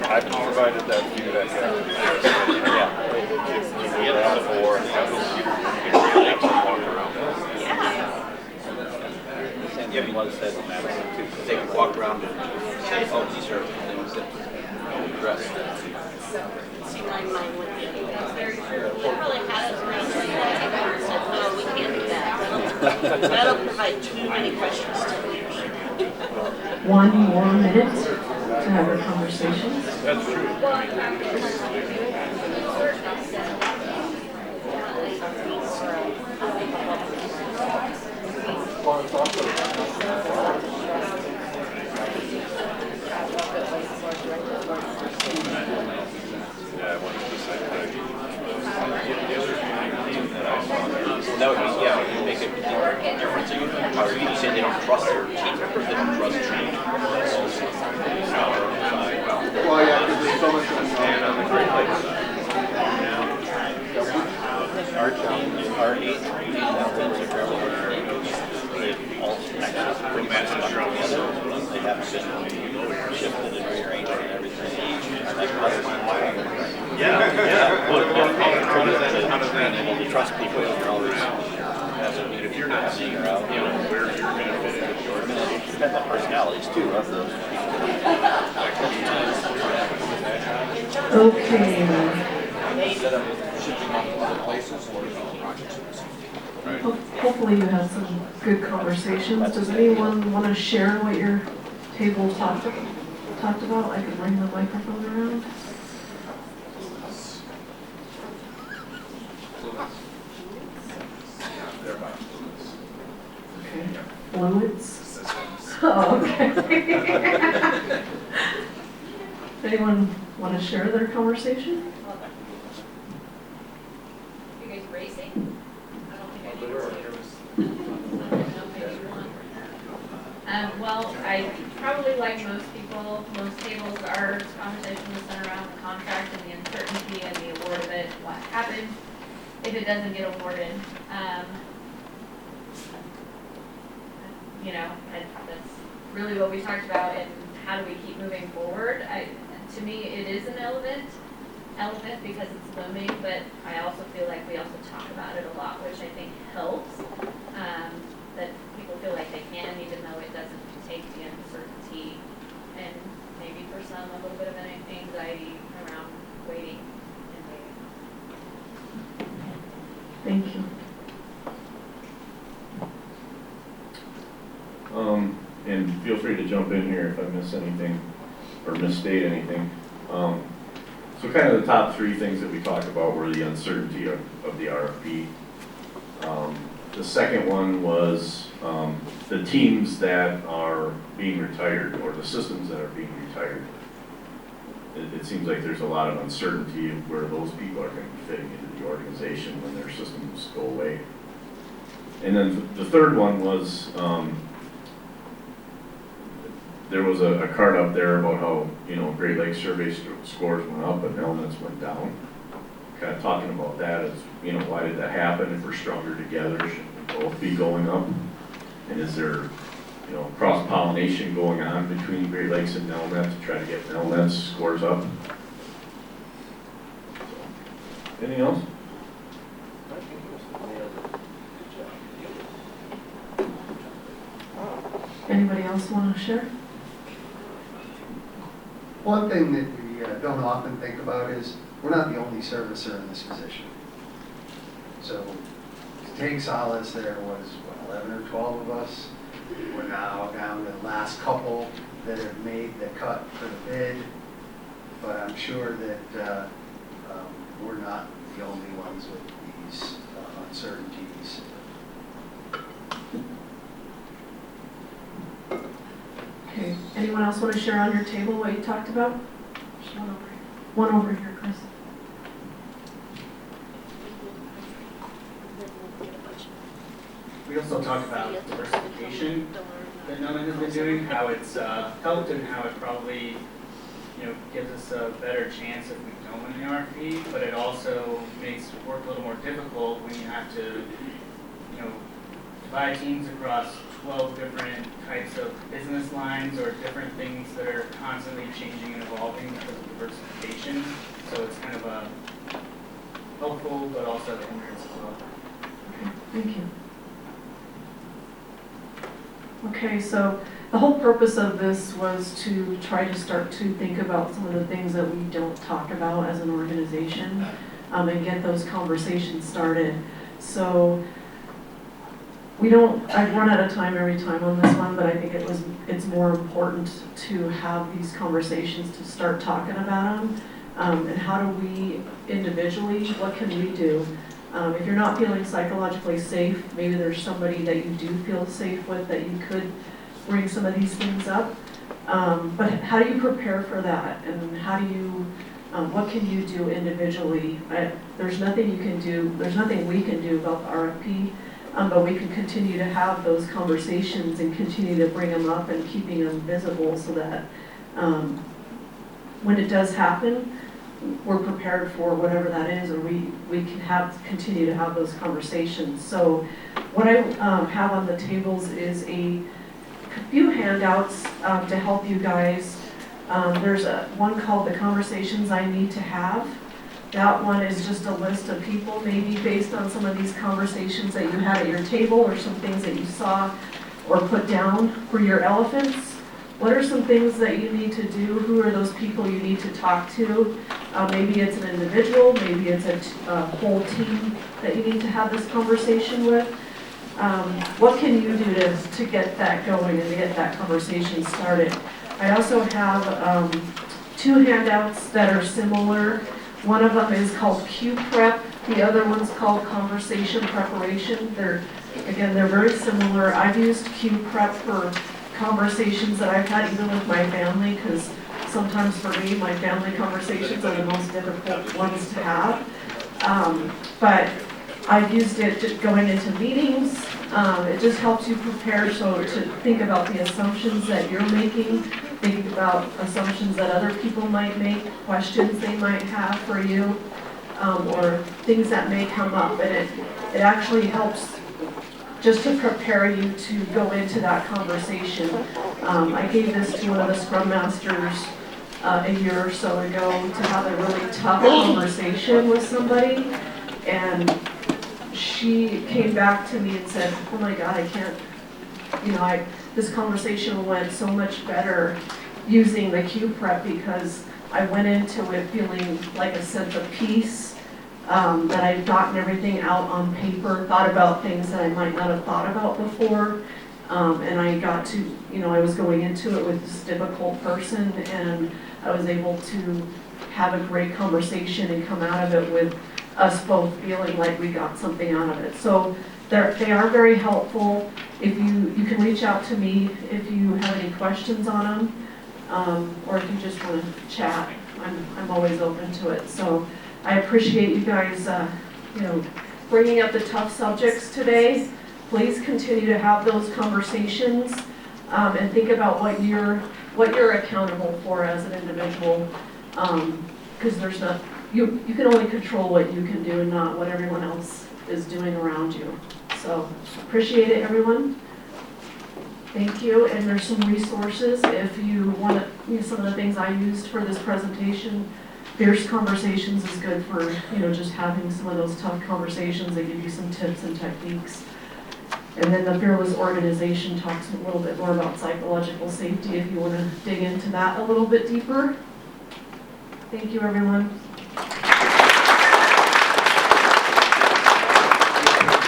I've provided that feedback. Yeah. Get out of the war and have walk around. Yeah, but one says Madison too. They can walk around and say, oh, these are things that address. See, mine would be. That's very true. We probably had us around and said, no, we can't do that. That'll provide too many questions to me. 1 more minute to have a conversation. That's true. Yeah, I wanted to say that. That would be, yeah, it would make a difference. Or you say they don't trust their team members, they don't trust change. Well, yeah, because there's so much going on. And on the Great Lakes side. Our team, our 8 teams are fairly they all access pretty much stuck together. They have been shifted and rearranged and everything. Yeah. How does that being able to trust people that you're always If you're not seeing out, where you're going to fit in with the organization. depends on personalities too of those Okay. Instead of shipping off to other places or projects. Hopefully you had some good conversations. Does anyone want to share what your table talked about? I could bring the microphone around. Okay. Fluids? Oh, okay. Anyone want to share their conversation? You guys racing? I don't think I do. Well, I probably like most people, most tables, our conversation was centered around the contract and the uncertainty and the award of it, what happens if it doesn't get awarded. That's really what we talked about and how do we keep moving forward. To me, it is an elephant because it's looming, but I also feel like we also talk about it a lot, which I think helps, that people feel like they can, even though it doesn't take the uncertainty and maybe for some a little bit of an anxiety around waiting and waiting. Thank you. And feel free to jump in here if I miss anything or misstate anything. So kind of the top 3 things that we talked about were the uncertainty of the RFP. The second one was the teams that are being retired or the systems that are being retired. It seems like there's a lot of uncertainty of where those people are going to be fitting into the organization when their systems go away. And then the third one was there was a card up there about how, Great Lakes survey scores went up and elements went down. Kind of talking about that as, why did that happen? If we're stronger together, should we both be going up? And is there, cross-pollination going on between Great Lakes and Nelnet to try to get Nelnet's scores up? So, anything else? Anybody else want to share? One thing that we don't often think about is we're not the only servicer in this position. So to take solace, there was, 11 or 12 of us. We're now down to the last couple that have made the cut for the bid. But I'm sure that we're not the only ones with these uncertainties. Okay. Anyone else want to share on your table what you talked about? There's one over here. One over here, Chris. We also talked about diversification that Nelnet has been doing, how it's helped and how it probably gives us a better chance if we don't win the RFP, but it also makes work a little more difficult when you have to divide teams across 12 different types of business lines or different things that are constantly changing and evolving because of diversification. So it's kind of a helpful, but also a hindrance as well. Thank you. Okay, so the whole purpose of this was to try to start to think about some of the things that we don't talk about as an organization, and get those conversations started. So I've run out of time every time on this one, but I think it's more important to have these conversations, to start talking about them. And how do we individually, what can we do? If you're not feeling psychologically safe, maybe there's somebody that you do feel safe with that you could bring some of these things up. But how do you prepare for that? And how do you, what can you do individually? There's nothing you can do, there's nothing we can do about the RFP, but we can continue to have those conversations and continue to bring them up and keeping them visible so that when it does happen, we're prepared for whatever that is, or we can continue to have those conversations. So what I have on the tables is a few handouts to help you guys. There's one called The Conversations I Need to Have. That one is just a list of people, maybe based on some of these conversations that you had at your table or some things that you saw or put down for your elephants. What are some things that you need to do? Who are those people you need to talk to? Maybe it's an individual, maybe it's a whole team that you need to have this conversation with. What can you do to get that going and to get that conversation started? I also have 2 handouts that are similar. One of them is called Q Prep. The other one's called Conversation Preparation. They're very similar. I've used Q Prep for conversations that I've had even with my family, because sometimes for me, my family conversations are the most difficult ones to have. But I've used it going into meetings. It just helps you prepare, so to think about the assumptions that you're making, think about assumptions that other people might make, questions they might have for you, or things that may come up. And it actually helps just to prepare you to go into that conversation. I gave this to one of the Scrum Masters a year or so ago to have a really tough conversation with somebody, and she came back to me and said, oh my God, I can't, this conversation went so much better using the Q Prep, because I went into it feeling like a sense of peace, that I'd gotten everything out on paper, thought about things that I might not have thought about before, and I got to, I was going into it with this difficult person, and I was able to have a great conversation and come out of it with us both feeling like we got something out of it. So they are very helpful. If you can reach out to me if you have any questions on them, or if you just want to chat, I'm always open to it. So I appreciate you guys, bringing up the tough subjects today. Please continue to have those conversations, and think about what you're accountable for as an individual, because you can only control what you can do and not what everyone else is doing around you. So appreciate it, everyone. Thank you. And there's some resources if you want to, some of the things I used for this presentation. Fierce Conversations is good for, just having some of those tough conversations. They give you some tips and techniques. And then the Fearless Organization talks a little bit more about psychological safety if you want to dig into that a little bit deeper. Thank you, everyone.